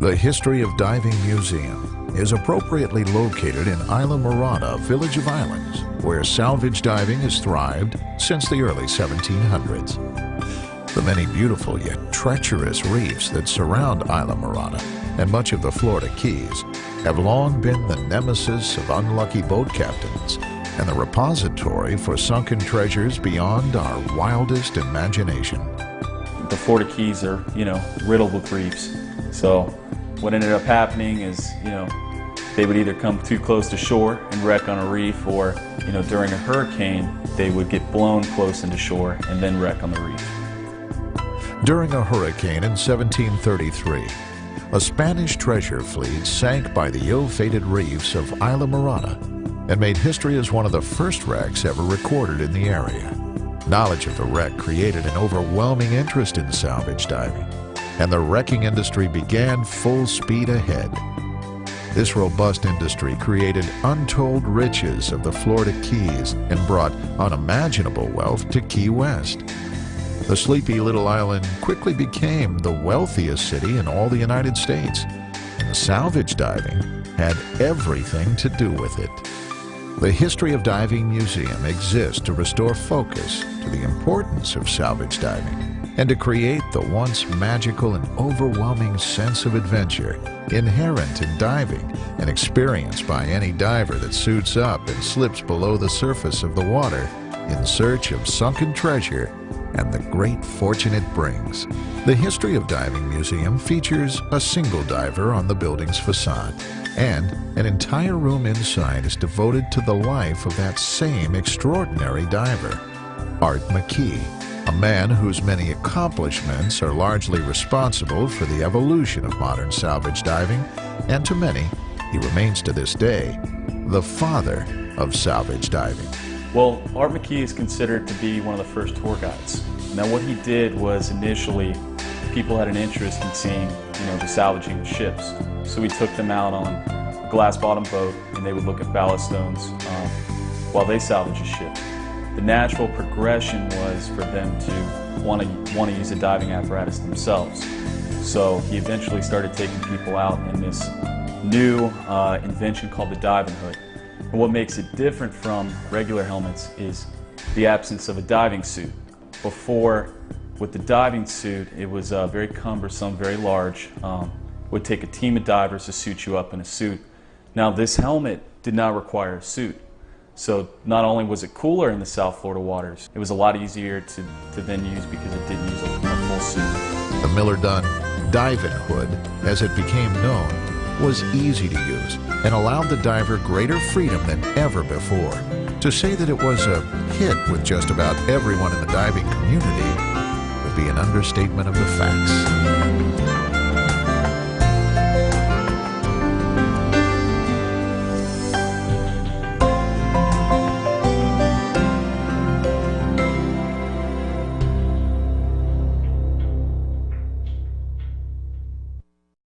The History of Diving Museum is appropriately located in Islamorada, Village of Islands, where salvage diving has thrived since the early 1700s. The many beautiful yet treacherous reefs that surround Islamorada and much of the Florida Keys have long been the nemesis of unlucky boat captains and the repository for sunken treasures beyond our wildest imagination. The Florida Keys are, riddled with reefs. So what ended up happening is, they would either come too close to shore and wreck on a reef, or, during a hurricane, they would get blown close into shore and then wreck on the reef. During a hurricane in 1733, a Spanish treasure fleet sank by the ill-fated reefs of Islamorada and made history as one of the first wrecks ever recorded in the area. Knowledge of the wreck created an overwhelming interest in salvage diving, and the wrecking industry began full speed ahead. This robust industry created untold riches of the Florida Keys and brought unimaginable wealth to Key West. The sleepy little island quickly became the wealthiest city in all the United States, and the salvage diving had everything to do with it. The History of Diving Museum exists to restore focus to the importance of salvage diving and to create the once magical and overwhelming sense of adventure inherent in diving and experienced by any diver that suits up and slips below the surface of the water in search of sunken treasure and the great fortune it brings. The History of Diving Museum features a single diver on the building's facade, and an entire room inside is devoted to the life of that same extraordinary diver, Art McKee, a man whose many accomplishments are largely responsible for the evolution of modern salvage diving, and to many, he remains to this day the father of salvage diving. Well, Art McKee is considered to be one of the first tour guides. Now, what he did was initially people had an interest in seeing, the salvaging of ships. So he took them out on a glass-bottom boat, and they would look at ballast stones while they salvaged a ship. The natural progression was for them to want to use a diving apparatus themselves. So he eventually started taking people out in this new invention called the diving hood. And what makes it different from regular helmets is the absence of a diving suit. Before, with the diving suit, it was very cumbersome, very large. Would take a team of divers to suit you up in a suit. Now, this helmet did not require a suit. So not only was it cooler in the South Florida waters, it was a lot easier to then use because it didn't use a full suit. The Miller-Dunn diving hood, as it became known, was easy to use and allowed the diver greater freedom than ever before. To say that it was a hit with just about everyone in the diving community would be an understatement of the facts.